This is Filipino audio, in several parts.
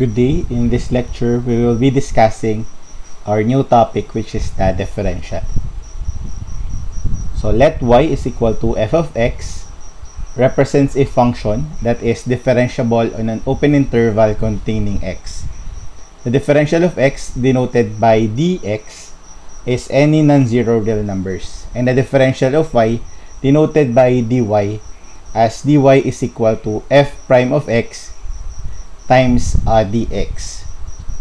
Good day. In this lecture, we will be discussing our new topic, which is the differential. So let y is equal to f of x represents a function that is differentiable on an open interval containing x. The differential of x, denoted by dx, is any non-zero real numbers, and the differential of y, denoted by dy, as dy is equal to f prime of x times dx.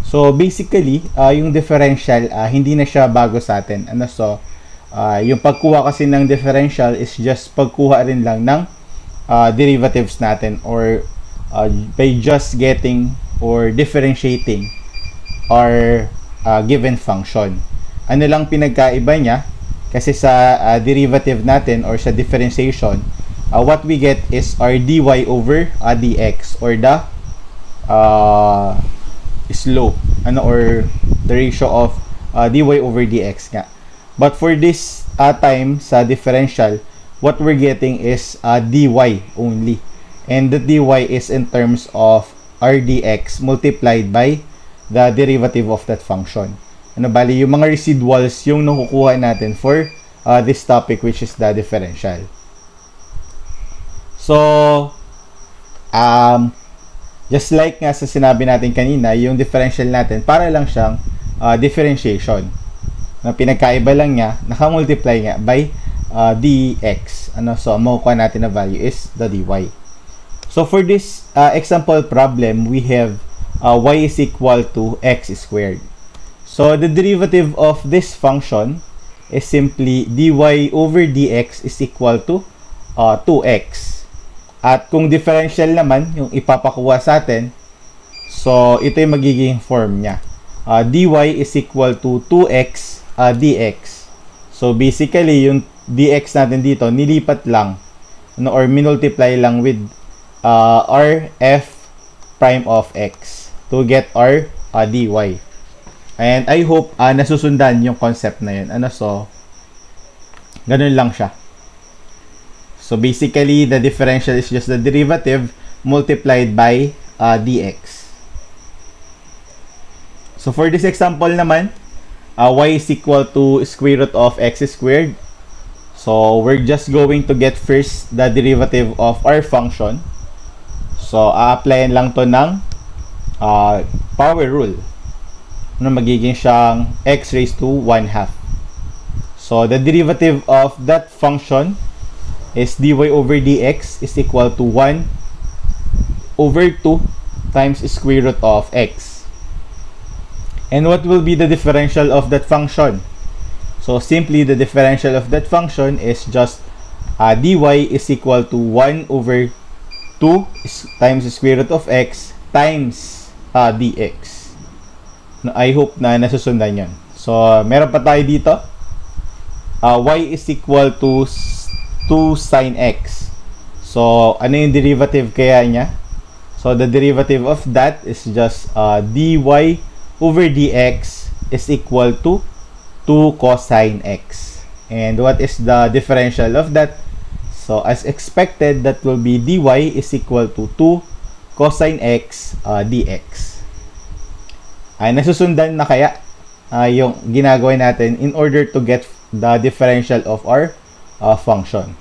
So basically, yung differential, hindi na siya bago sa atin. Yung pagkuha kasi ng differential is just pagkuha rin lang ng derivatives natin, or by just getting or differentiating our given function. Ano lang pinagkaiba niya? Kasi sa derivative natin or sa differentiation, what we get is our dy over dx, or the slope, or the ratio of dy over dx nga. But for this time sa differential, what we're getting is dy only, and the dy is in terms of r dx multiplied by the derivative of that function. Bali, yung mga residuals yung nakukuha natin for this topic, which is the differential. So just like nga sa sinabi natin kanina, yung differential natin para lang siyang differentiation. Na pinagkaiba lang niya, nakamultiply nga by dx. So ang makukuha natin na value is the dy. So for this example problem, we have y is equal to x squared. So the derivative of this function is simply dy over dx is equal to 2x. At kung differential naman yung ipapakuha sa atin, so ito yung magiging form niya. Dy is equal to 2x dx. So basically yung dx natin dito nilipat lang, or minultiply lang with r f prime of x to get our dy. And I hope nasusundan yung concept na yun. So ganun lang siya. So basically, the differential is just the derivative multiplied by dx. So for this example naman, y is equal to square root of x squared. So we're just going to get first the derivative of our function. So a-applyan lang to ng power rule. Magiging siyang x raised to 1/2. So the derivative of that function is dy over dx is equal to 1 over 2 times square root of x. And what will be the differential of that function? So simply the differential of that function is just dy is equal to 1 over 2 times square root of x times dx. I hope na nasusundan yan. So meron pa tayo dito. Y is equal to 2 sin x. So ano yung derivative kaya niya? So the derivative of that is just dy over dx is equal to 2 cosine x. And what is the differential of that? So as expected, that will be dy is equal to 2 cosine x dx. Ay nasusundan na kaya yung ginagawa natin in order to get the differential of our function.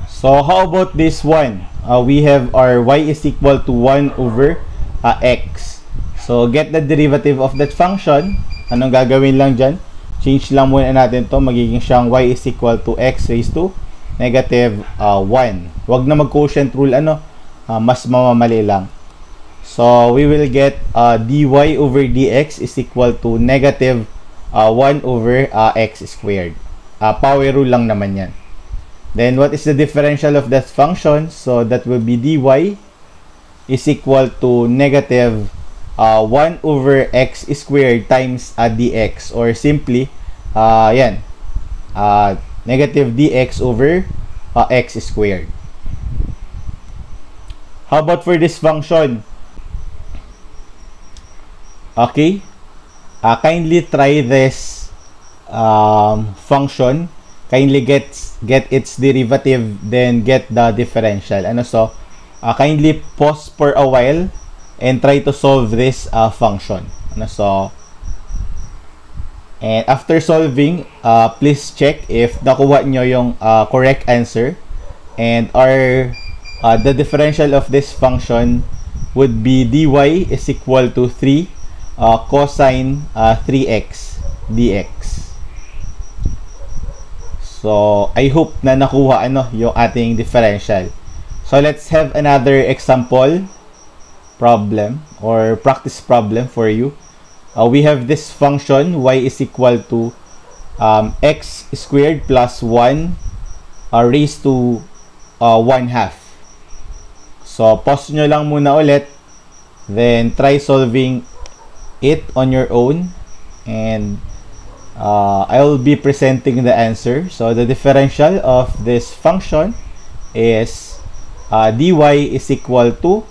So how about this one? We have our y is equal to 1 over x. So get the derivative of that function. Anong gagawin lang dyan? Change lang muna natin to. Magiging siyang y is equal to x raised to negative 1. Wag na mag-quotient rule, mas mamamali lang. So we will get dy over dx is equal to negative 1 over x squared. Power rule lang naman yan. Then what is the differential of that function? So that will be dy is equal to negative 1 over x squared times dx, or simply negative dx over x squared. How about for this function? Okay, kindly try this function. Kindly get its derivative, then get the differential. kindly pause for a while and try to solve this function. So, and after solving, please check if nakuha nyo yung correct answer, and the differential of this function would be dy is equal to 3 cosine 3x dx. So, I hope na nakuha yung ating differential. So, let's have another example problem or practice problem for you. We have this function y is equal to x squared plus 1 raised to 1/2. So, pause nyo lang muna ulit, then try solving it on your own, and I will be presenting the answer. So, the differential of this function is dy is equal to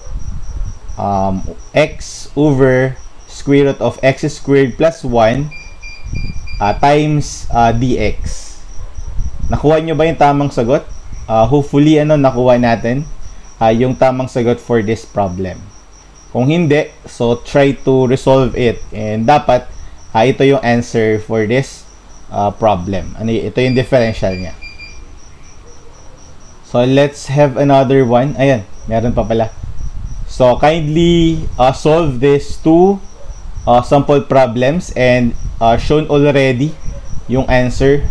x over square root of x squared plus 1 times dx. Nakuha nyo ba yung tamang sagot? Hopefully, nakuha natin yung tamang sagot for this problem. Kung hindi, so try to resolve it. And dapat, ito yung answer for this problem. Ito yung differential niya. So, let's have another one. Ayan, meron pa pala. So, kindly solve these two sample problems, and shown already yung answer.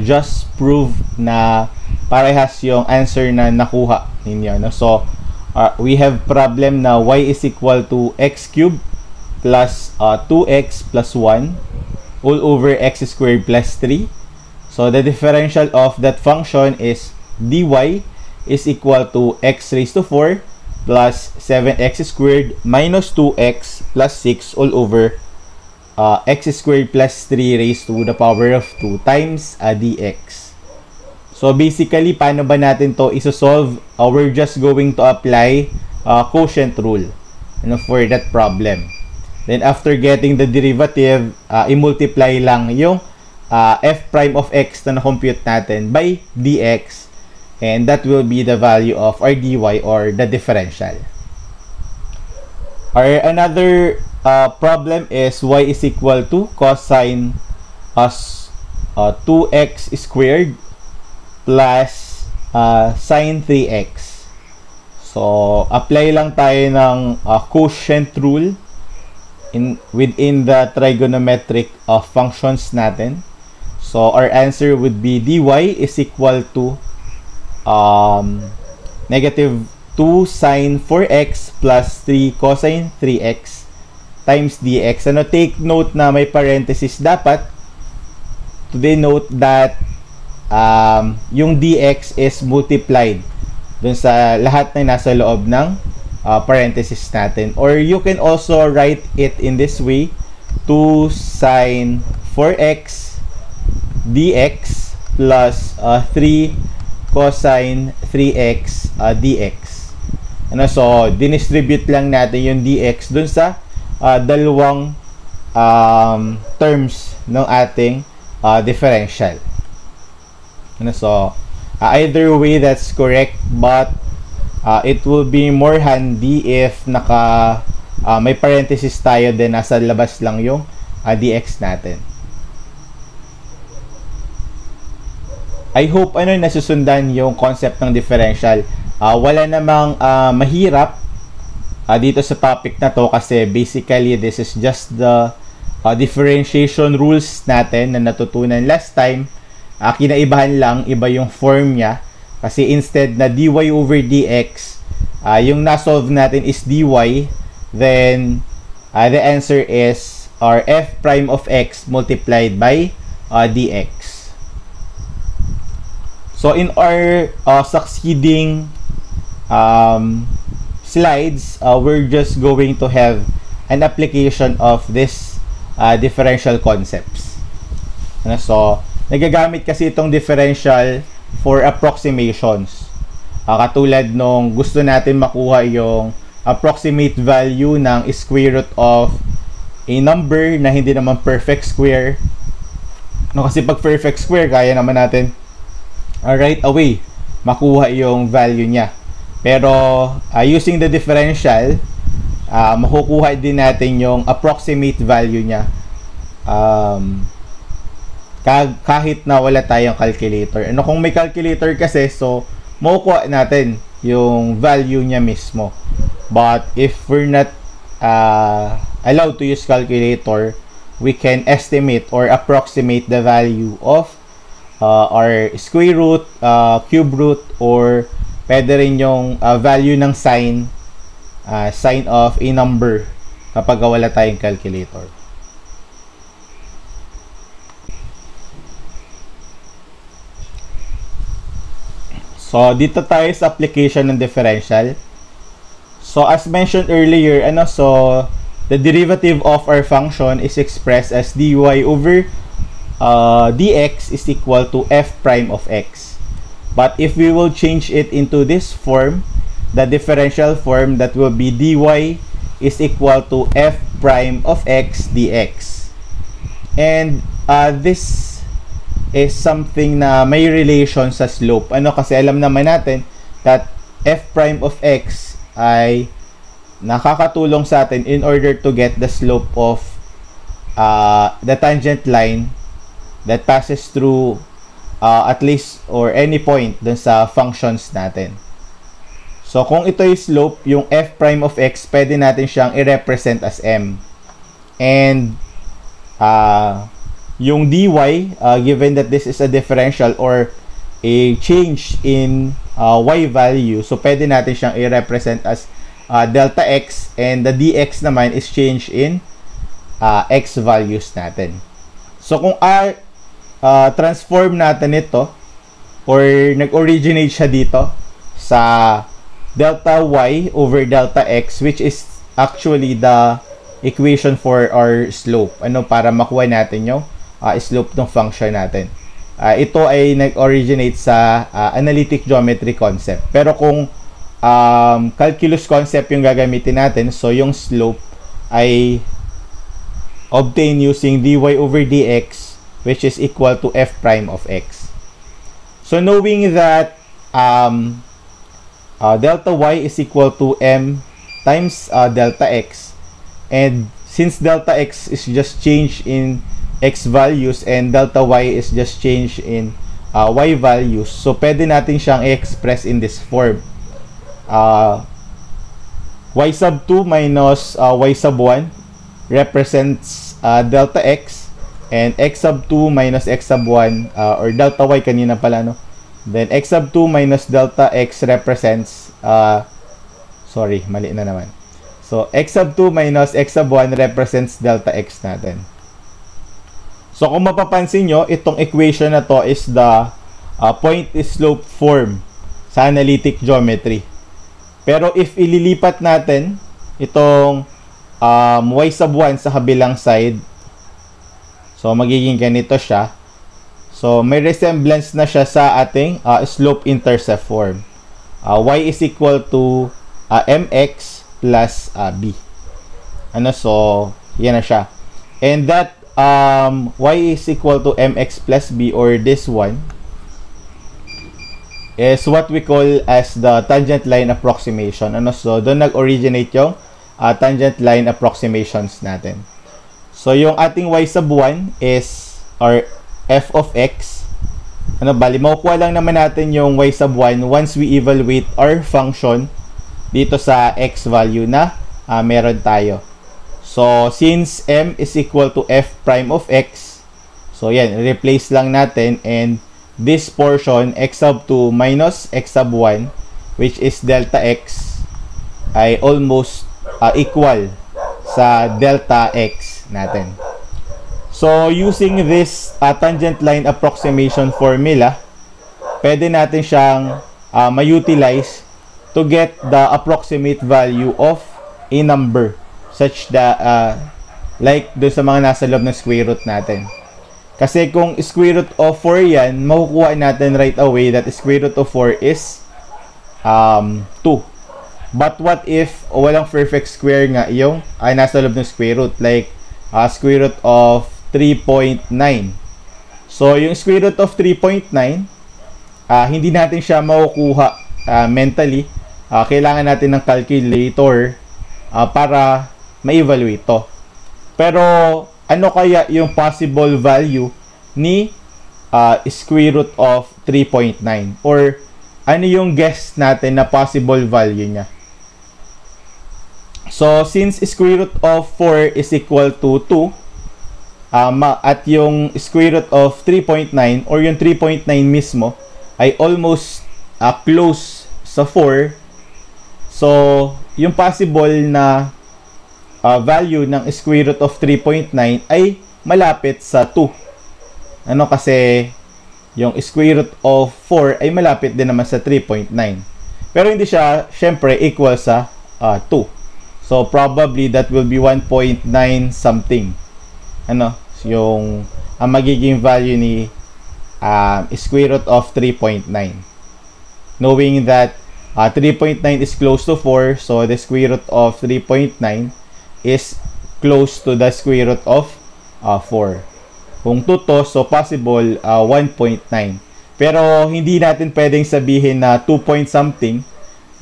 Just prove na parehas yung answer na nakuha ninyo. So, we have problem na y is equal to x cubed plus 2x plus 1 all over x squared plus 3. So, the differential of that function is dy is equal to x raised to 4 plus 7x squared minus 2x plus 6 all over x squared plus 3 raised to the power of 2 times dx. So, basically, paano ba natin to isosolve? We're just going to apply quotient rule for that problem. Then, after getting the derivative, i-multiply lang yung f prime of x na na-compute natin by dx, and that will be the value of our dy or the differential. Another problem is y is equal to cosine 2x squared plus sine 3x. So, apply lang tayo ng quotient rule within the trigonometric functions natin. So, our answer would be dy is equal to negative 2 sine 4x plus 3 cosine 3x times dx. Take note na may parenthesis dapat to denote that yung dx is multiplied dun sa lahat na nasa loob ng parenthesis natin. Or you can also write it in this way: 2 sine 4x dx plus 3 cosine 3x dx. So, dinistribute lang natin yung dx dun sa dalawang terms ng ating differential. So, either way, that's correct, but it will be more handy if may parenthesis tayo, then nasa labas lang yung dx natin. I hope nasusundan yung concept ng differential. Wala namang mahirap dito sa topic na to, kasi basically this is just the differentiation rules natin na natutunan last time. Kinaibahan lang, iba yung form niya, kasi instead na dy over dx, yung na-solve natin is dy, then the answer is our f prime of x multiplied by dx. So, in our succeeding slides, we're just going to have an application of this differential concepts. So, nagagamit kasi itong differential for approximations. Katulad nung gusto natin makuha yung approximate value ng square root of a number na hindi naman perfect square. Kasi pag perfect square, kaya naman natin right away makuha yung value niya. Pero using the differential, makukuha din natin yung approximate value niya kahit na wala tayong calculator. Ano kung may calculator kasi, so makukuha natin yung value niya mismo. But if we're not allowed to use calculator, we can estimate or approximate the value of our square root, cube root, or pwede rin yung value ng sign of a number kapag wala tayong calculator. So, dito tayo sa application ng differential. So, as mentioned earlier, so the derivative of our function is expressed as dy over dx is equal to f prime of x. But if we will change it into this form, the differential form, that will be dy is equal to f prime of x dx. And this is something na may relation sa slope. Kasi alam naman natin that f prime of x ay nakakatulong sa atin in order to get the slope of the tangent line that passes through at least or any point dun sa functions natin. So, kung ito yung slope, yung f prime of x, pwede natin siyang i-represent as m. And yung dy, given that this is a differential or a change in y value, so pwede natin siyang i-represent as delta x, and the dx naman is change in x values natin. So kung transform natin ito or nag-originate siya dito sa delta y over delta x, which is actually the equation for our slope, para makuha natin yung slope ng function natin. Ito ay nag-originate sa analytic geometry concept. Pero kung calculus concept yung gagamitin natin, so yung slope ay obtain using dy over dx, which is equal to f prime of x. So knowing that delta y is equal to m times delta x, and since delta x is just change in x values and delta y is just change in y values, so pwede natin siyang i-express in this form. Y sub 2 minus y sub 1 represents delta x, and x sub 2 minus x sub 1 or delta y kanina pala, then x sub 2 minus delta x represents sorry, mali na naman. So x sub 2 minus x sub 1 represents delta x natin. So kung mapapansin nyo, itong equation na to is the point slope form sa analytic geometry. Pero if ililipat natin itong y sub 1 sa kabilang side, so magiging ganito siya. So may resemblance na siya sa ating slope-intercept form. Y is equal to mx plus b. So yan na siya. And that y is equal to mx plus b, or this one, is what we call as the tangent line approximation. So doon nag-originate yung tangent line approximations natin. So yung ating y sub 1 is our f of x. Bali, makukuha lang naman natin yung y sub 1 once we evaluate our function dito sa x value na meron tayo. So, since m is equal to f prime of x, so yan, replace lang natin, and this portion, x sub 2 minus x sub 1, which is delta x, ay almost equal sa delta x natin. So, using this tangent line approximation formula, pwede natin siyang ma-utilize to get the approximate value of a number, such that like doon sa mga nasa loob ng square root natin. Kasi kung square root of 4 yan, makukuha natin right away that square root of 4 is 2. But what if walang perfect square nga yung nasa loob ng square root, like square root of 3.9. So yung square root of 3.9, hindi natin siya makukuha mentally kailangan natin ng calculator para ma-evaluate to. Pero ano kaya yung possible value ni square root of 3.9? Or ano yung guess natin na possible value niya? So, since square root of 4 is equal to 2, at yung square root of 3.9 or yung 3.9 mismo ay almost close sa 4, so, yung possible na value ng square root of 3.9 ay malapit sa 2. Ano kasi yung square root of 4 ay malapit din naman sa 3.9. Pero hindi siya, syempre, equal sa 2. So, probably that will be 1.9 something. Ano? Yung magiging value ni square root of 3.9. Knowing that 3.9 is close to 4, so the square root of 3.9 is close to the square root of 4. Kung 2 to, so possible 1.9. Pero hindi natin pwedeng sabihin na 2 point something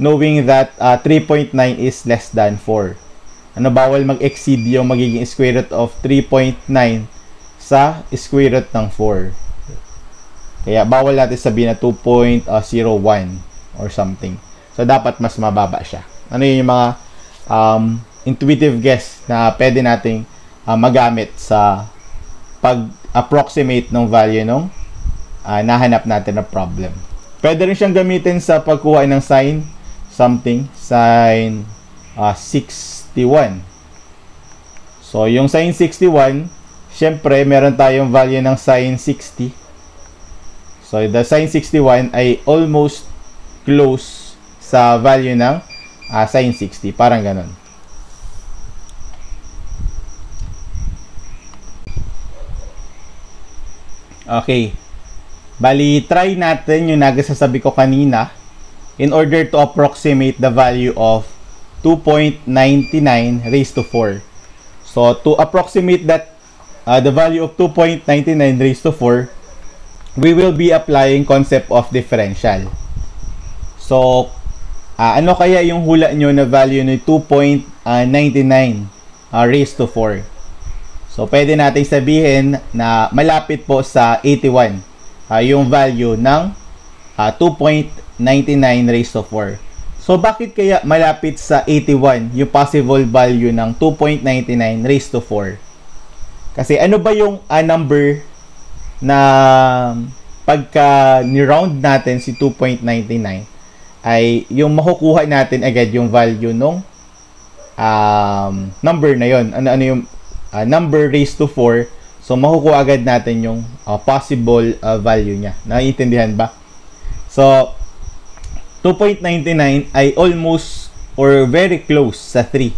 knowing that 3.9 is less than 4. Bawal mag-exceed yung magiging square root of 3.9 sa square root ng 4. Kaya bawal natin sabihin na 2.01 or something. So dapat mas mababa siya. Ano yung mga intuitive guess na pwede nating magamit sa pag-approximate ng value ng nahanap natin na problem. Pwede rin siyang gamitin sa pagkuha ng sin something, sin 61. So, yung sin 61, syempre, meron tayong value ng sin 60. So, the sin 61 ay almost close sa value ng sin 60. Parang ganun. Okay. Bali, try natin yung nagasasabi ko kanina in order to approximate the value of 2.99 raised to 4. So, to approximate that the value of 2.99 raised to 4, we will be applying concept of differential. So, ano kaya yung hula nyo na value ng 2.99 raised to 4? So, pwede natin sabihin na malapit po sa 81 yung value ng 2.99 raised to 4. So, bakit kaya malapit sa 81 yung possible value ng 2.99 raised to 4? Kasi ano ba yung number na pagka ni-round natin si 2.99 ay yung makukuha natin agad yung value nung number na yon. Ano yung number raised to 4, so makukuha agad natin yung possible value niya. Naiintindihan ba? So, 2.99 ay almost or very close sa 3.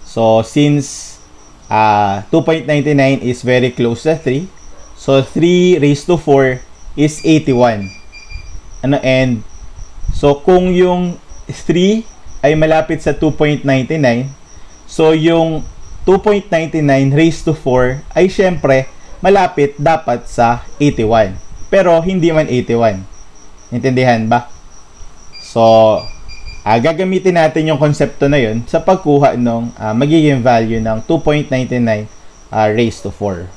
So, since 2.99 is very close sa 3, so 3 raised to 4 is 81. And so, kung yung 3 ay malapit sa 2.99, so yung 2.99 raised to 4 ay syempre malapit dapat sa 81. Pero hindi man 81. Intindihan ba? So, gagamitin natin yung konsepto na yun sa pagkuha ng magiging value ng 2.99 raised to 4.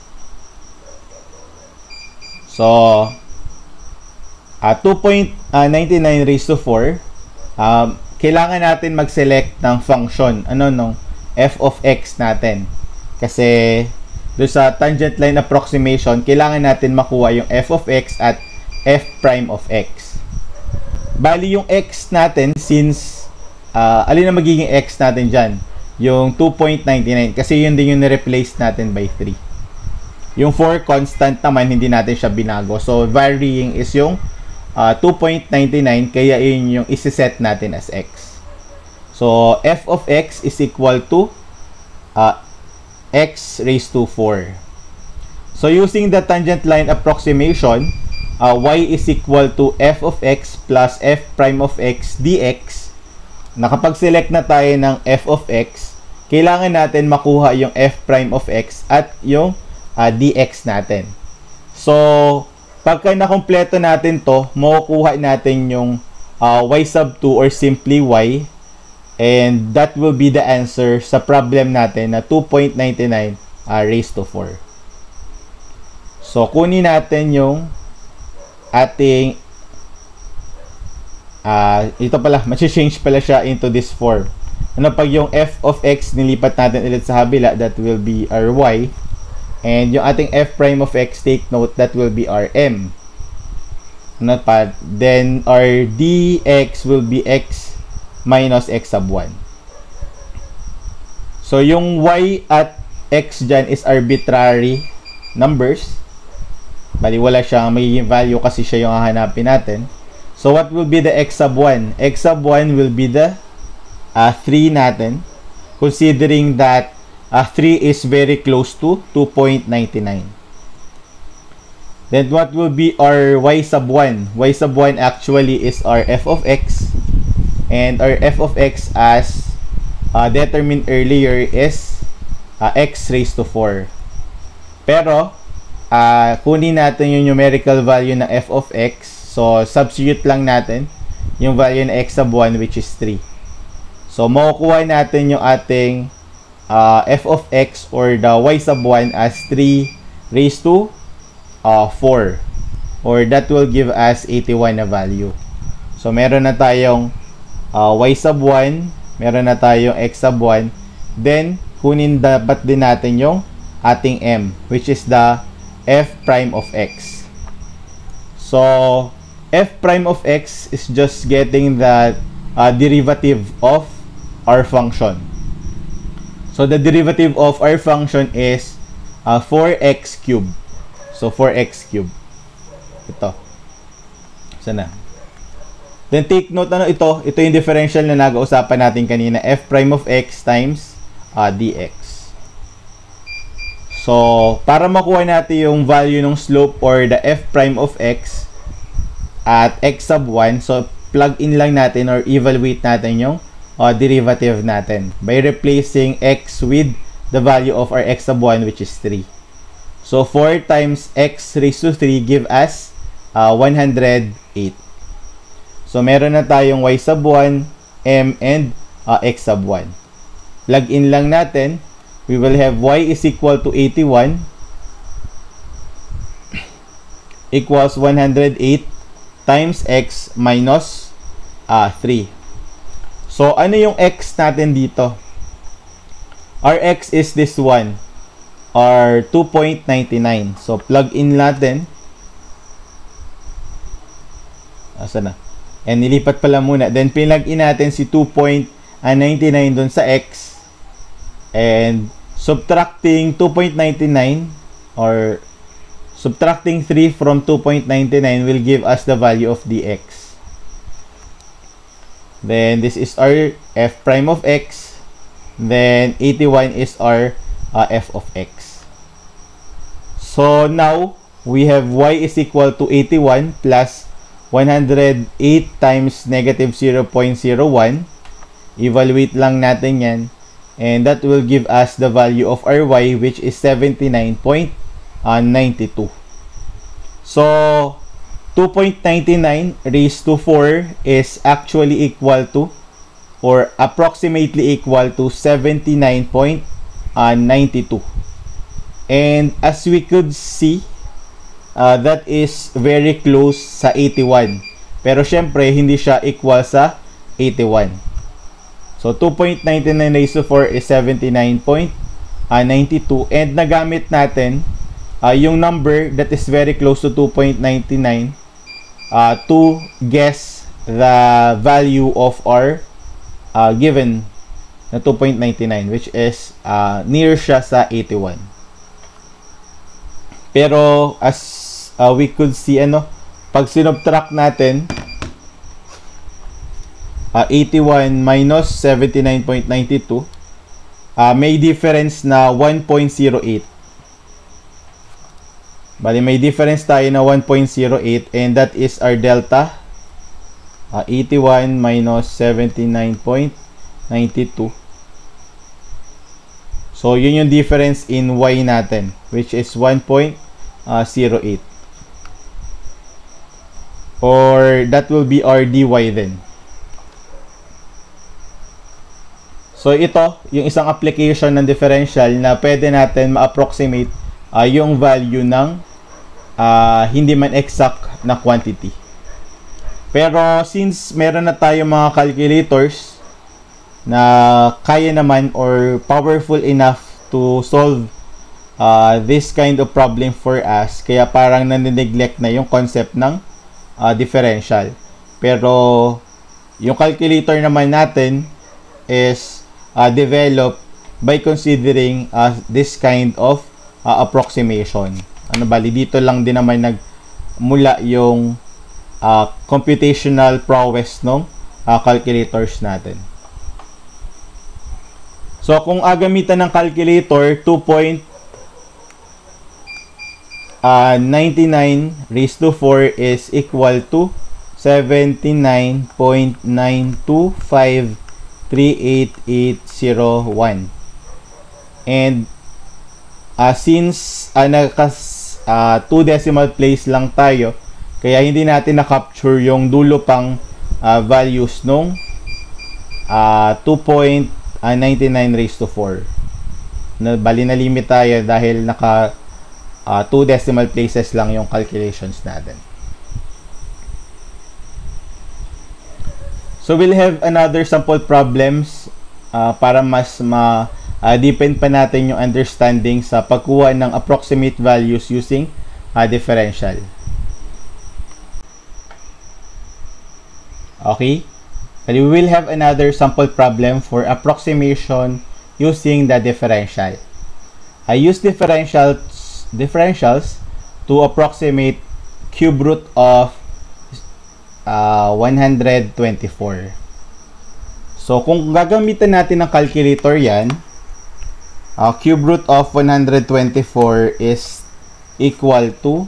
So, 2.99 raised to 4, kailangan natin mag-select ng function. Nung f of x natin. Kasi doon sa tangent line approximation, kailangan natin makuha yung f of x at f prime of x. Bali yung x natin, since alin na magiging x natin dyan? Yung 2.99. Kasi yun din yung ni-replace natin by 3. Yung 4 constant naman, hindi natin siya binago. So, varying is yung 2.99. Kaya yun yung isi-set natin as x. So, f of x is equal to x raised to 4. So, using the tangent line approximation, y is equal to f of x plus f prime of x dx. Nakapag-select na tayo ng f of x, kailangan natin makuha yung f prime of x at yung dx natin. So, pagka nakompleto natin to, makukuha natin yung y sub 2 or simply y. And that will be the answer sa problem natin na 2.99 raised to 4. So, kunin natin yung ating ito pala, change pala siya into this form. Ano pag yung f of x nilipat natin ulit sa habila, that will be our y. And yung ating f prime of x, take note, that will be our m. Ano pa? Then our dx will be x minus x sub 1. So yung y at x dyan is arbitrary numbers. Bali wala siyang may value kasi siya yung hahanapin natin. So what will be the x sub 1? X sub 1 will be the 3 natin, considering that 3 is very close to 2.99. Then what will be our y sub 1? Y sub 1 actually is our f of x, and our f of x as determined earlier is x raised to 4. Pero kunin natin yung numerical value ng f of x. So, substitute lang natin yung value ng x sub 1, which is 3. So, makukuha natin yung ating f of x or the y sub 1 as 3 raised to 4. Or that will give us 81 na value. So, meron na tayong y sub 1, meron na tayong x sub 1. Then, kunin dapat din natin yung ating m, which is the f prime of x. So, f prime of x is just getting the derivative of our function. So the derivative of our function is 4x cubed. So 4x cubed. Ito. Sana. Then take note ito yung differential na nag-uusapan natin kanina, f prime of x times dx. So para makuha natin yung value ng slope or the f prime of x at x sub 1, so plug in lang natin or evaluate natin yung derivative natin by replacing x with the value of our x sub 1, which is 3. So 4 times x raised to 3 give us 108. So meron na tayong y sub 1, m, and x sub 1. Plug in lang natin. We will have y is equal to 81 equals 108 times x minus 3. So, ano yung x natin dito? Our x is this one, or 2.99. So, plug in natin. Asa na? And nilipat pala muna. Then, pinlug in natin si 2.99 dun sa x. And, subtracting 2.99 or subtracting 3 from 2.99 will give us the value of dx. Then this is our f prime of x. Then 81 is our f of x. So now we have y is equal to 81 plus 108 times negative 0.01. Evaluate lang natin yan. And that will give us the value of our y, which is 79.92. So 2.99 raised to 4 is actually equal to or approximately equal to 79.92. And as we could see, that is very close sa 81. Pero syempre hindi siya equal sa 81. So 2.99 raised to 4 is 79.92, and nagamit natin yung number that is very close to 2.99 to guess the value of our given na 2.99, which is near siya sa 81. Pero as we could see, pag sinubtract natin 81 minus 79.92, may difference na 1.08. Bali, may difference tayo na 1.08, and that is our delta. 81 minus 79.92. So, yun yung difference in y natin, which is 1.08. or that will be our dy then. So ito, yung isang application ng differential na pwede natin ma-approximate yung value ng hindi man exact na quantity. Pero since meron na tayo mga calculators na kaya naman or powerful enough to solve this kind of problem for us, kaya parang nanineglect na yung concept ng differential. Pero yung calculator naman natin is developed by considering this kind of approximation. Bali dito lang din naman nagmula yung computational prowess ng calculators natin. So kung gamitan ng calculator, 2.99 raised to 4 is equal to 79.9253881. And since two decimal place lang tayo, kaya hindi natin na-capture yung dulo pang values nung 2.99 raised to 4. Bali na limit tayo dahil naka 2 decimal places lang yung calculations natin. So we'll have another sample problems para mas deepen pa natin yung understanding sa pagkuha ng approximate values using differential. Okay? We will have another sample problem for approximation using the differential. I use differentials to approximate cube root of 124. So kung gagamitan natin ng calculator yan, cube root of 124 is equal to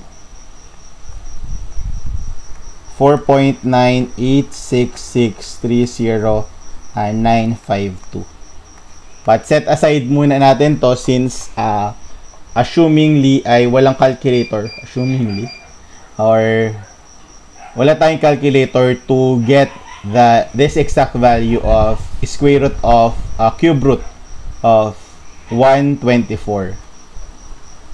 4.986630952. But set aside muna natin to since assumingly ay walang calculator, or wala tayong calculator to get this exact value of square root of cube root of 124.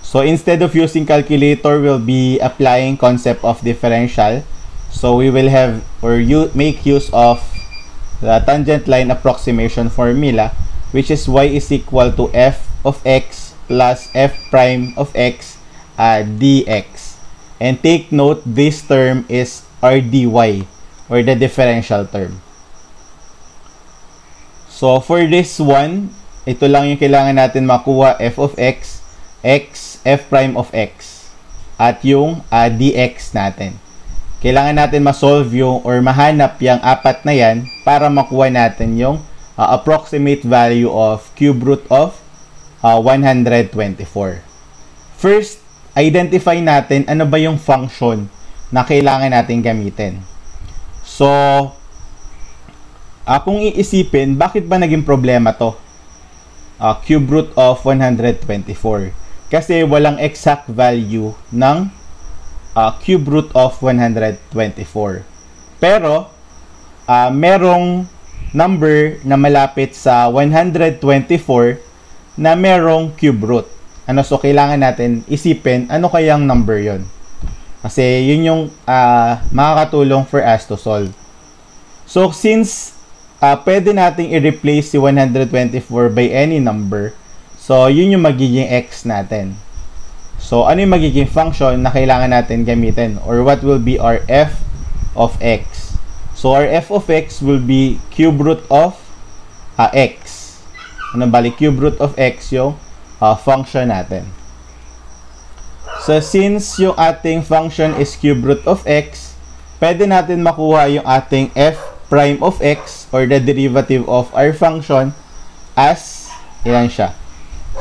So instead of using calculator, we'll be applying concept of differential. So we will have make use of the tangent line approximation formula, which is y is equal to f of x plus f prime of x dx. And take note, this term is our dy, or the differential term. So for this one, ito lang yung kailangan natin makuha, f of x, x, f prime of x, at yung dx natin. Kailangan natin ma-solve yung or mahanap yung apat na yan para makuha natin yung approximate value of cube root of 124. First, identify natin ano ba yung function na kailangan natin gamitin. So, kung iisipin, bakit ba naging problema to? Cube root of 124. Kasi walang exact value ng cube root of 124. Pero, merong number na malapit sa 124 na merong cube root. So kailangan natin isipin ano kayang number yon. Kasi yun yung makakatulong for us to solve. So since pwede nating i-replace si 124 by any number, so yun yung magiging x natin. So ano yung magiging function na kailangan natin gamitin, or what will be our f of x? So our f of x will be cube root of x. Bali cube root of x yung function natin. So since yung ating function is cube root of x, pwede natin makuha yung ating f prime of x, or the derivative of our function, as ilan siya.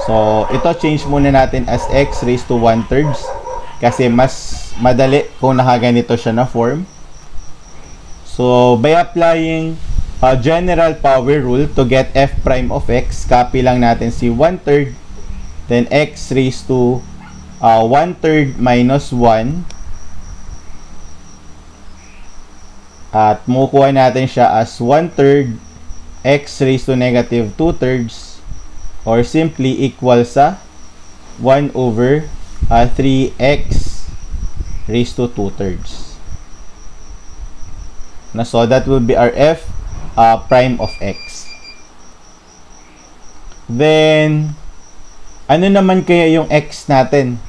So ito change muna natin as x raised to 1/3 kasi mas madali kung nakaganito siya na form. So by applying general power rule to get f prime of x, copy lang natin si 1/3, then x raised to 1/3 minus 1 At makukuha natin siya as 1/3 x raised to negative 2/3 or simply equal sa 1/3x raised to 2/3. So that will be our f prime of x. Then, ano naman kaya yung x natin?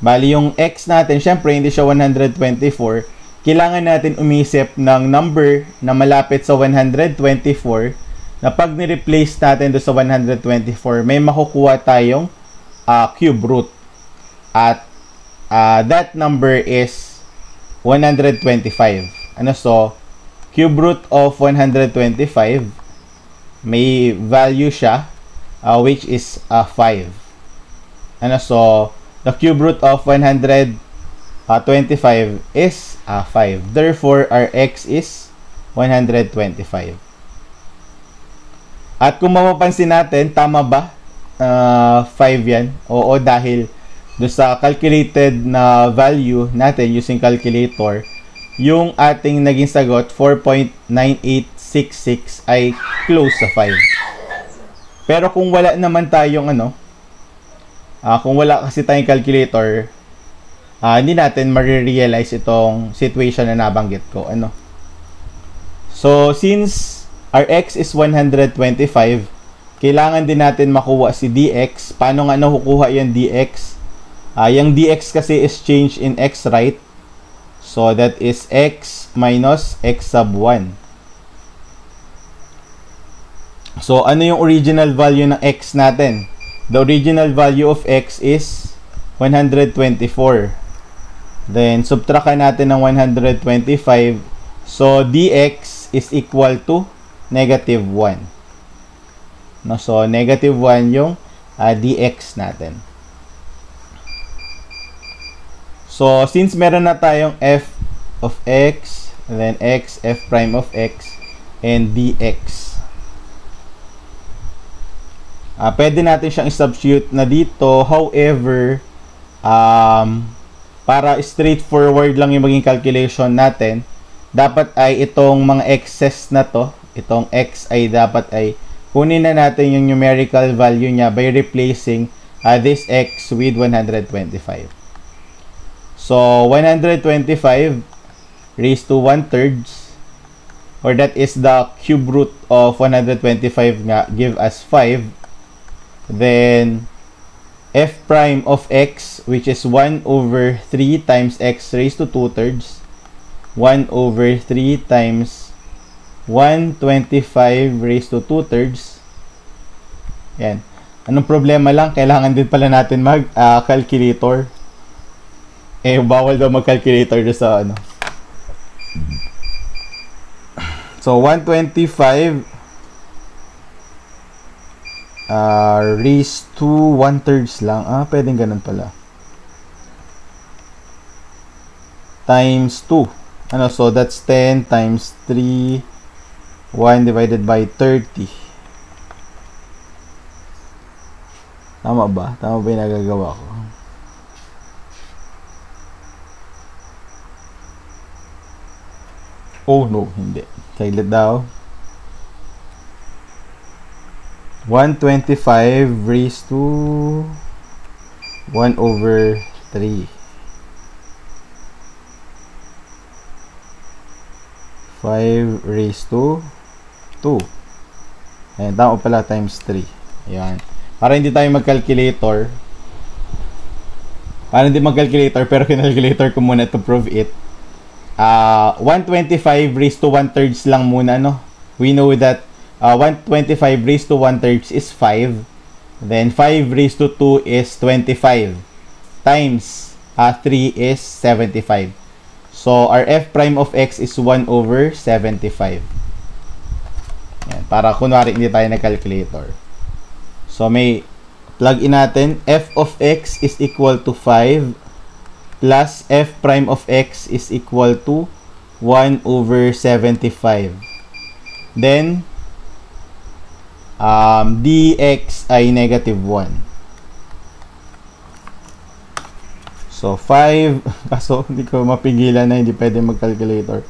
Bali, yung x natin, syempre hindi siya 124. Kailangan natin umisip ng number na malapit sa 124 na pag ni-replace natin do sa 124, may makukuha tayong cube root. At that number is 125. So, cube root of 125, may value siya, which is 5. So, the cube root of 125 is 5. Therefore, our x is 125. At kung mapapansin natin, tama ba? 5 yan? Oo, dahil do sa calculated na value natin using calculator, yung ating naging sagot, 4.9866, ay close sa 5. Pero kung wala naman tayong kung wala kasi tayong calculator, hindi natin marirealize itong situation na nabanggit ko. So, since our x is 125, kailangan din natin makuha si dx. Paano nga nakukuha yung dx? Yung dx kasi is change in x, right? So, that is x minus x sub 1. So, ano yung original value ng x natin? The original value of x is 124. Then, subtract natin ng 125. So, dx is equal to negative 1. So, negative 1 yung dx natin. So, since meron na tayong f of x, and then x, f prime of x, and dx, pwede natin siyang i-substitute na dito. However, para straightforward lang yung maging calculation natin, dapat ay itong mga x's na to, itong x ay dapat ay kunin na natin yung numerical value niya by replacing this x with 125. So, 125 raised to 1/3, or that is the cube root of 125 nga, give us 5. Then, f prime of x, which is 1/3 times x raised to 2/3. 1/3 times 125 raised to 2/3. Yan. Anong problema lang? Kailangan din pala natin mag-calculator. Bawal daw mag-calculator doon sa So, 125 raised to 1/3 lang. Pwedeng ganun pala. Times 2. So, that's 10 times 3. 1 divided by 30. Tama ba? Tama ba yung nagagawa ko? Oh no, hindi. Saglit daw. 125 raised to 1/3. 5 raised to 2. Ayan, tama pala, times 3. Ayan. Para hindi tayo mag-calculator. Pero kinalculator ko muna to prove it. 125 raised to 1/3 lang muna, We know that 125 raised to 1/3 is 5. Then 5 raised to 2 is 25. Times 3 is 75. So, our f prime of x is 1/75. Yan, para kunwari hindi tayo na-calculator. So, may plug in natin. F of x is equal to 5 plus f prime of x is equal to 1/75. Then, dx ay negative 1. So, 5, kaso hindi ko mapigilan na hindi pwede mag-calculator.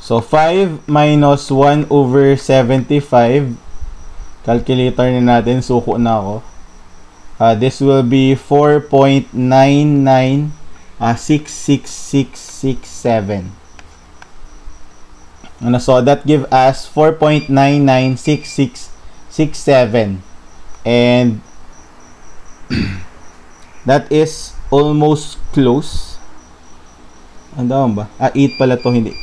So, 5 minus 1 over 75. Calculator na natin. Suko na ako. This will be 4.996667. So, that give us 4.996667. And that is almost close. Ano ba? 8 pala to, hindi.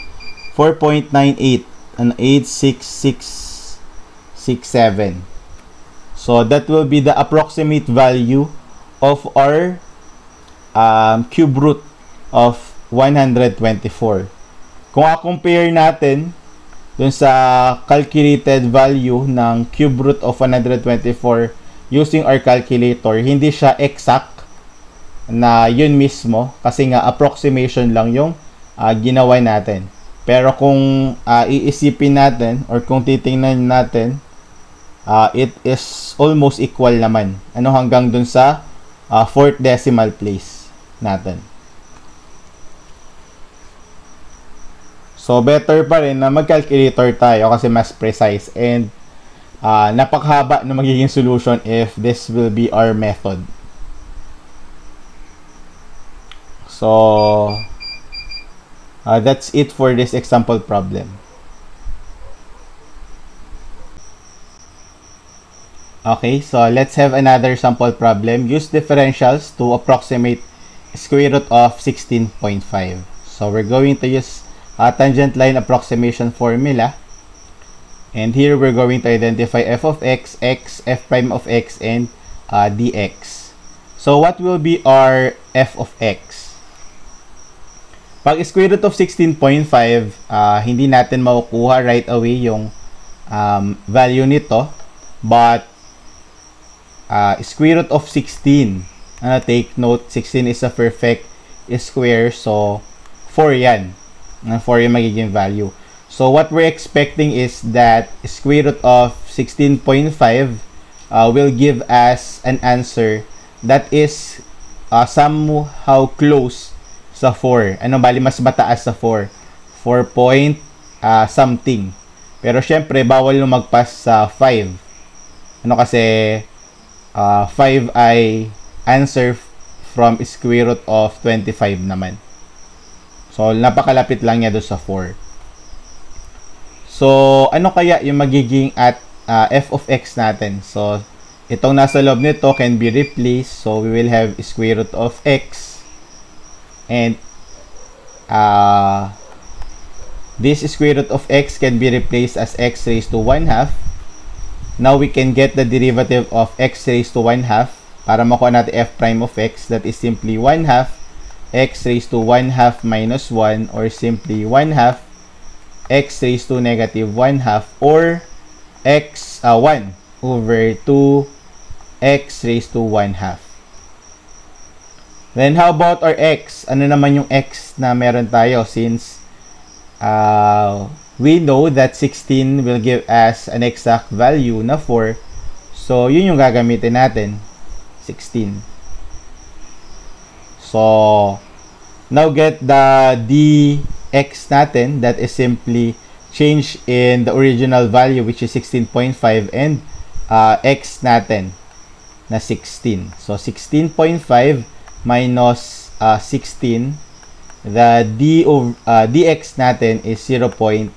4.98 and 86667. So that will be the approximate value of our cube root of 124. Kung i-compare natin dun sa calculated value ng cube root of 124 using our calculator, hindi siya exact na yun mismo kasi nga approximation lang yung ginawa natin. Pero kung iisipin natin or kung titingnan natin, it is almost equal naman. Ano hanggang dun sa 4th decimal place natin. So, better pa rin na mag-calculator tayo kasi mas precise and napakahaba na magiging solution if this will be our method. So, that's it for this example problem. Okay, so let's have another sample problem. Use differentials to approximate square root of 16.5. So, we're going to use tangent line approximation formula. And here we're going to identify f of x, x, f prime of x, and dx. So, what will be our f of x? Pag square root of 16.5, hindi natin makukuha right away yung value nito. But, square root of 16, take note, 16 is a perfect square. So, 4 yan. 4 yung magiging value. So, what we're expecting is that square root of 16.5 will give us an answer that is somehow close sa 4. Ano bali mas mataas sa 4? 4 point something. Pero syempre, bawal lumagpas sa 5. Ano kasi 5 ay answer from square root of 25 naman. So, napakalapit lang niya doon sa 4. So, ano kaya yung magiging at f of x natin? So, itong nasa loob nito can be replaced. So, we will have square root of x. And, this square root of x can be replaced as x raised to 1/2. Now, we can get the derivative of x raised to 1/2 para makuha natin f prime of x. That is simply 1/2 x raised to 1/2 minus 1 or simply 1/2 x raised to negative 1/2 or x 1 over 2 x raised to 1/2. Then how about our x? Ano naman yung x na meron tayo since we know that 16 will give us an exact value na 4. So, yun yung gagamitin natin. 16. So, now get the dx natin. That is simply change in the original value which is 16.5 and x natin na 16. So, 16.5 minus 16. The dx natin is 0.5.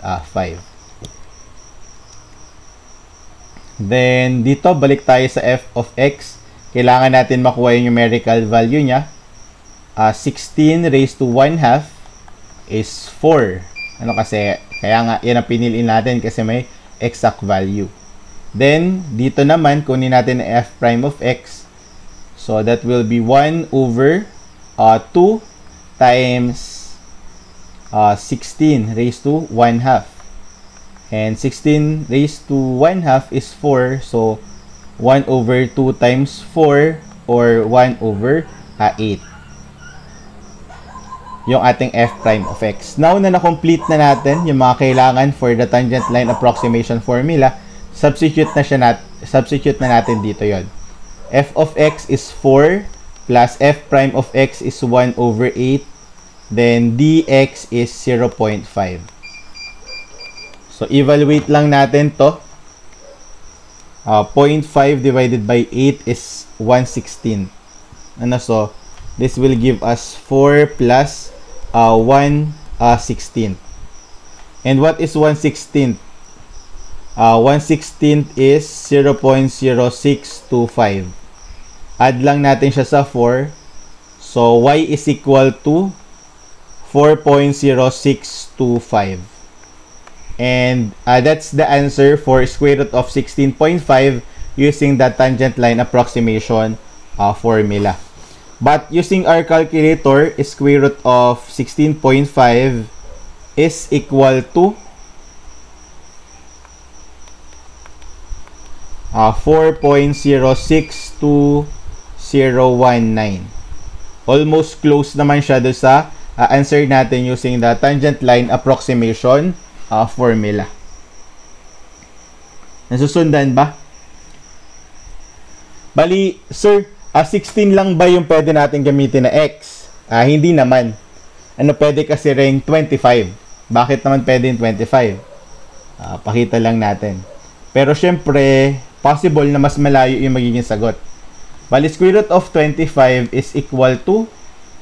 Then, dito, balik tayo sa f of x. Kailangan natin makuha yung numerical value niya. 16 raised to 1/2 is 4. Ano kasi, kaya nga, yan ang pinili natin kasi may exact value. Then, dito naman, kunin natin ang f prime of x. So, that will be 1 over 2 times 16 raised to 1/2. And 16 raised to 1/2 is 4. So, 1 over 2 times 4 or 1 over 8. Yung ating f prime of x. Now na na-complete na natin yung mga kailangan for the tangent line approximation formula, substitute na natin dito yon. F of x is 4 plus f prime of x is 1 over 8. Then dx is 0.5. So, evaluate lang natin to. 0.5 divided by 8 is 1/16. Ano, so, this will give us 4 plus 1/16. And what is 1/16? 1/16 is 0.0625. Add lang natin siya sa 4. So, y is equal to 4.0625. And that's the answer for square root of 16.5 using the tangent line approximation formula. But using our calculator, square root of 16.5 is equal to 4.062019. Almost close naman siya doon sa answer natin using the tangent line approximation formula. Nasusundan ba? Bali, sir, 16 lang ba yung pwede natin gamitin na x? Hindi naman. Ano, pwede kasi ring 25. Bakit naman pwede yung 25? Pakita lang natin. Pero syempre, possible na mas malayo yung magiging sagot. Bali, square root of 25 is equal to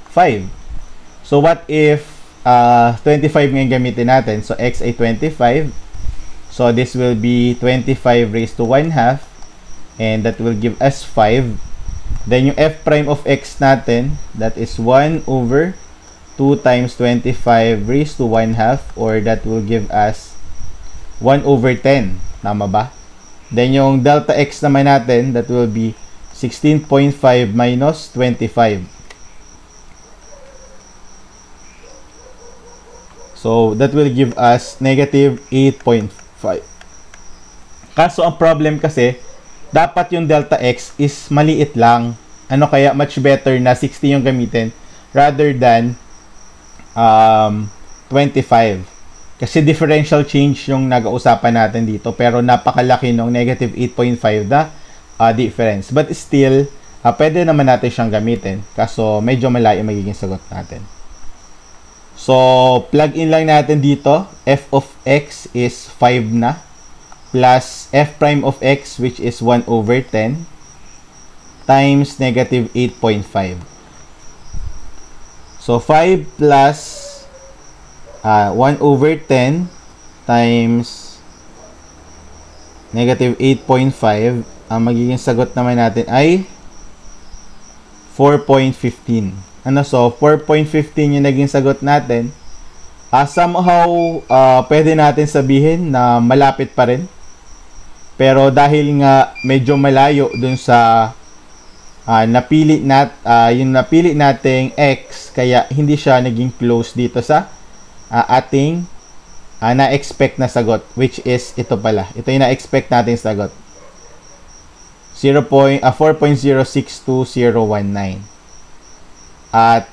5. So, what if 25 ngayon gamitin natin? So, x ay 25. So, this will be 25 raised to 1/2. And that will give us 5. Then, yung f prime of x natin, that is 1 over 2 times 25 raised to 1/2. Or that will give us 1 over 10. Tama ba? Then, yung delta x naman natin, that will be 16.5 minus 25. So, that will give us negative 8.5. Kaso, ang problem kasi, dapat yung delta x is maliit lang. Ano kaya, much better na 60 yung gamitin rather than 25. Kasi differential change yung nag-uusapan natin dito. Pero napakalaki ng negative 8.5 na difference. But still, pwede naman natin siyang gamitin. Kaso medyo malayo magiging sagot natin. So, plug in lang natin dito. F of x is 5 na. Plus f prime of x, which is 1 over 10. Times negative 8.5. So, 5 plus 1 over 10 times negative 8.5. Ang magiging sagot naman natin ay 4.15. Ano, so 4.15 yung naging sagot natin. Somehow, pwede natin sabihin na malapit pa rin. Pero dahil nga medyo malayo dun sa yung napili nating x, kaya hindi siya naging close dito sa ating na-expect na sagot, which is ito pala. Ito yung na-expect nating sagot. 4.062019. At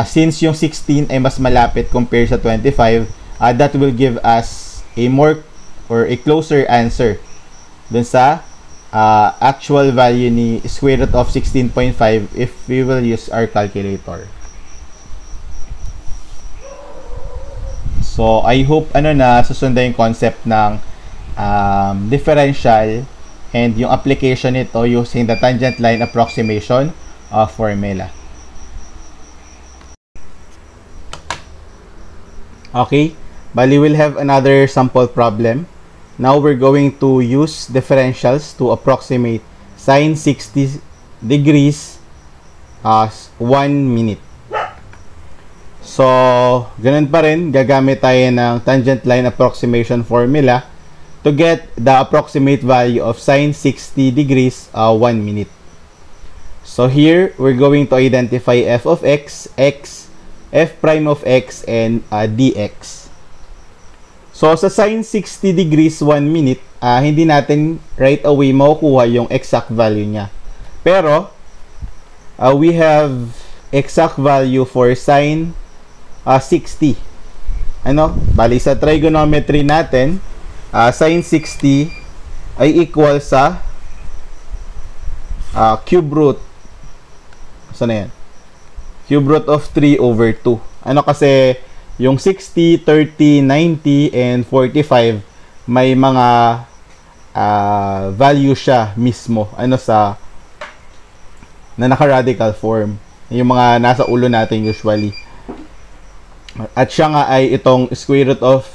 since yung 16 ay mas malapit compared sa 25, that will give us a more or a closer answer dun sa actual value ni square root of 16.5 if we will use our calculator. So, I hope na susundan yung concept ng differential and yung application nito using the tangent line approximation formula. Okay, bali we'll have another sample problem. Now we're going to use differentials to approximate sine 60 degrees as 1 minute. So, ganun pa rin, gagamit tayo ng tangent line approximation formula to get the approximate value of sine 60 degrees 1 minute. So here, we're going to identify f of x, f prime of x, and dx. So, sa sine 60 degrees 1 minute, hindi natin right away makukuha yung exact value niya. Pero, we have exact value for sine 60. Bali sa trigonometry natin, sine 60 ay equal sa cube root. Saan na yan? Cube root of 3 over 2. Kasi yung 60, 30, 90, and 45, may mga value siya mismo na naka-radical form. Yung mga nasa ulo natin usually. At siya nga ay itong square root of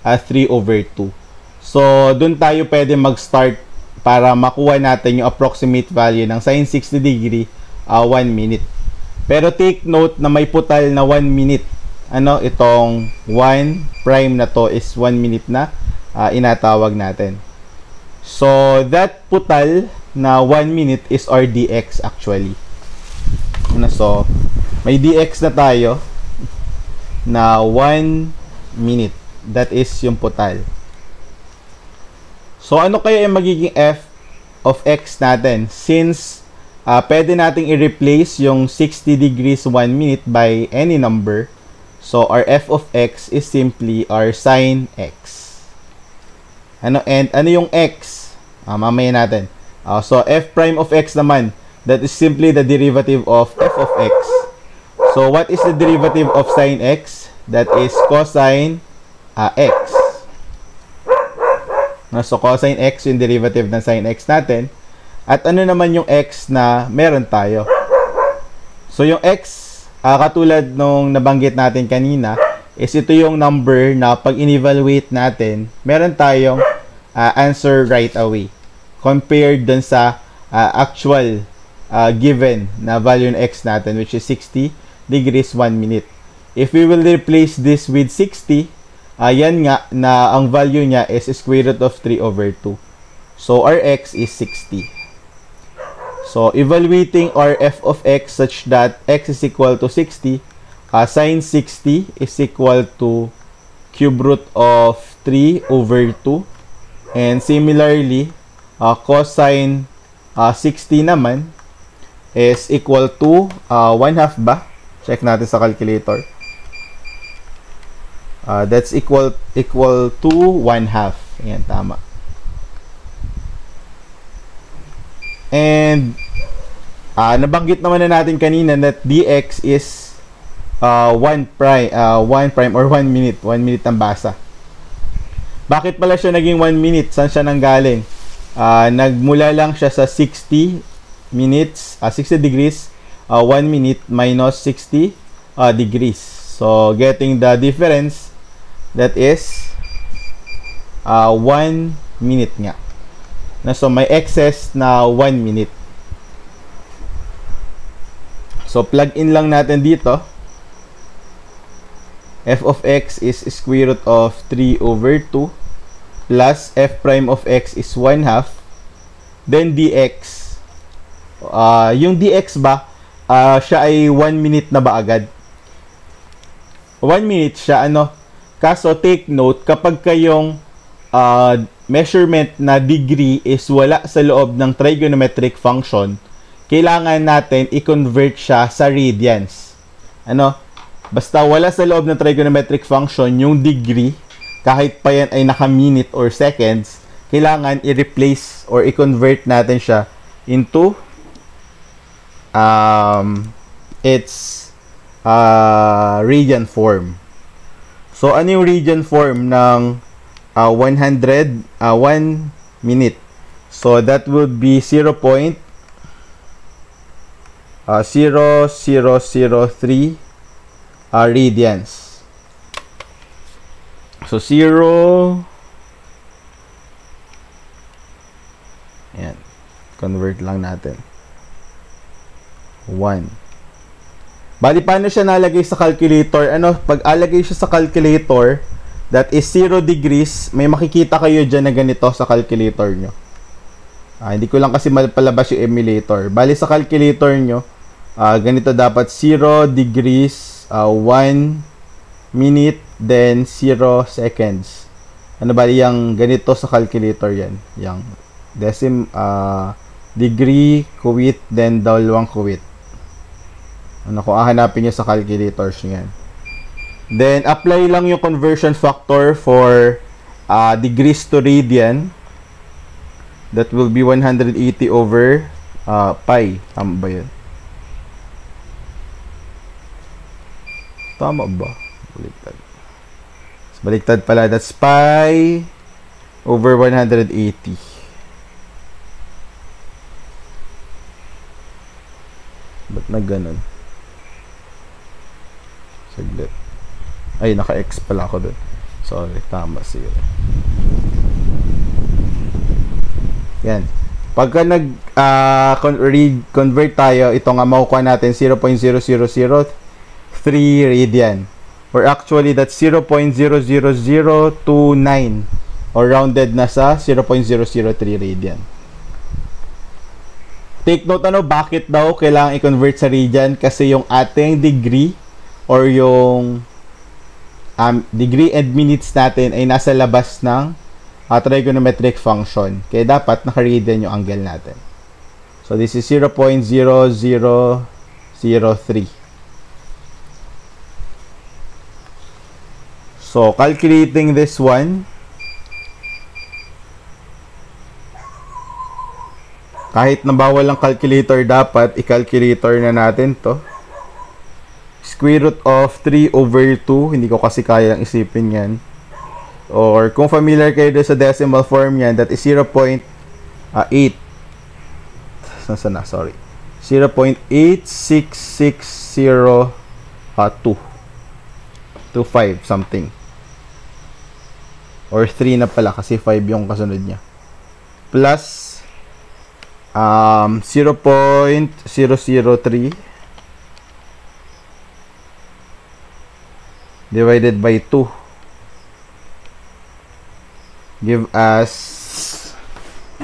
3 over 2. So, dun tayo pwede mag-start para makuha natin yung approximate value ng sin 60 degree 1 minute. Pero take note na may putal na 1 minute. Itong 1 prime na to is 1 minute na inatawag natin. So, that putal na 1 minute is our dx actually. So, may dx na tayo na 1 minute. That is yung putal. So, ano kaya yung magiging f of x natin? Since pwede nating i-replace yung 60 degrees 1 minute by any number. So, our f of x is simply our sin x. And ano yung x? Mamaya natin. So, f prime of x naman, that is simply the derivative of f of x. So, what is the derivative of sin x? That is cosine x. So, cosine x yung derivative ng sin x natin. At ano naman yung x na meron tayo? So, yung x, katulad nung nabanggit natin kanina, is ito yung number na pag in-evaluate natin, meron tayong answer right away. Compared dun sa actual given na value ng x natin, which is 60 degrees 1 minute. If we will replace this with 60, yan nga na ang value niya is square root of 3 over 2. So, our x is 60. So, evaluating our f of x such that x is equal to 60, sin 60 is equal to cube root of 3 over 2. And similarly, cosine 60 naman is equal to 1/2 ba? Check natin sa calculator. That's equal to 1/2. Ayan, tama. And nabanggit naman na natin kanina that dx is 1 prime or 1 minute. 1 minute ang basa. Bakit pala siya naging 1 minute? Saan siya nanggaling? Nagmula lang siya sa 60 minutes, 60 degrees, 1 minute minus 60 degrees. So, getting the difference, that is 1 minute nga. So, may excess na 1 minute. So, plug in lang natin dito. F of x is square root of 3 over 2 plus f prime of x is 1/2. Then, dx. Yung dx ba, siya ay 1 minute na ba agad? 1 minute siya, Kaso, take note, kapag kayong measurement na degree is wala sa loob ng trigonometric function, kailangan natin i-convert siya sa radians. Basta wala sa loob ng trigonometric function yung degree, kahit pa yan ay naka-minute or seconds, kailangan i-replace or i-convert natin siya into its radian form. So, ano yung radian form ng 100, 1 minute? So, that would be 0.0003 radians. So, 0. Ayan. Convert lang natin. 1. Bali, paano siya nalagay sa calculator? Pag alagay siya sa calculator, that is 0 degrees, may makikita kayo dyan na ganito sa calculator nyo. Hindi ko lang kasi palabas yung emulator. Bali, sa calculator nyo, ganito dapat 0 degrees, 1 minute, then 0 seconds. Bali, yung ganito sa calculator yan. Yung degree, kuwit, then dalawang kuwit. Kung hahanapin nyo sa calculators nyo yan. Then, apply lang yung conversion factor for degrees to radian. That will be 180 over pi. Tama ba yun? Tama ba? Baliktad. Baliktad pala. That's pi over 180. Ba't na ganun? Saglit. Ay, naka-X pala ako dun. Sorry, tama, 0. Yan. Pagka convert tayo, ito nga makukuha natin 0.0003 radian. Or actually, that's 0.00029 or rounded na sa 0.003 radian. Take note bakit daw kailangan i-convert sa radian? Kasi yung ating degree or yung degree and minutes natin ay nasa labas ng trigonometric function. Kaya dapat naka-radian yung angle natin. So, this is 0.0003. So, calculating this one, kahit na bawal ang calculator, dapat i-calculator na natin to. Square root of 3 over 2. Hindi ko kasi kayang isipin yan. Or kung familiar kayo sa decimal form yan, that is 0.8. Nasaan na? Sorry. 0.8660 25 something. Or 3 na pala kasi 5 yung kasunod niya. Plus 0.003 divided by 2 give us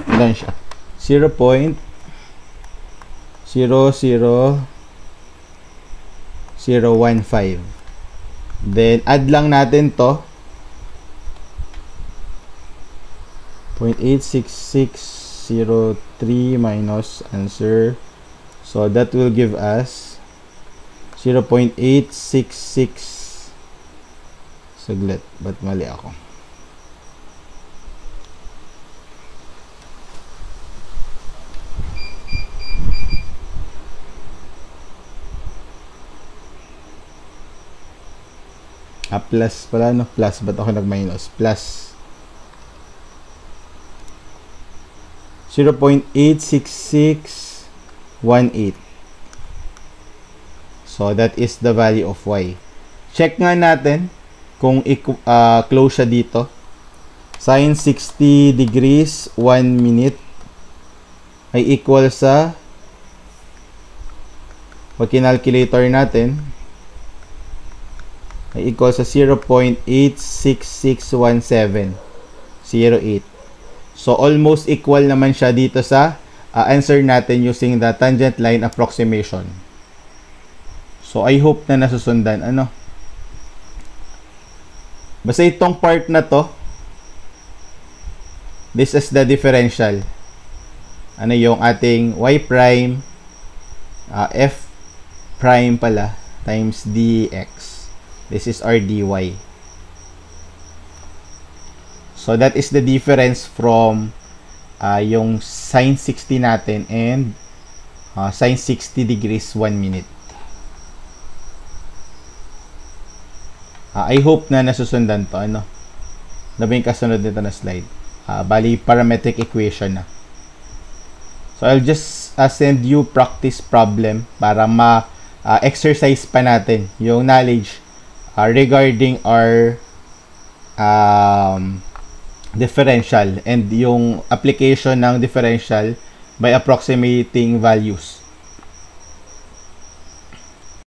ilan siya? 0.00015. Then add lang natin to 0.86603 minus answer. So that will give us 0.866. Saglit, ba't mali ako? Plus pala, no? Plus, ba't ako nag-minus? Plus 0.86618. So, that is the value of y. Check nga natin kung close siya dito. Sin 60 degrees 1 minute ay equal sa, pag kinalculator natin, ay equal sa 0.86617. 08. So, almost equal naman siya dito sa answer natin using the tangent line approximation. So, I hope na nasusundan. Basta itong part na to, this is the differential. Yung ating y prime, f prime pala, times dx. This is our dy. So, that is the difference from yung sin 60 natin and sin 60 degrees 1 minute. I hope na nasusundan to. Ano ba yung kasunod nito na slide? Bali, parametric equation na. So, I'll just send you practice problem para ma-exercise pa natin yung knowledge regarding our differential and yung application ng differential by approximating values.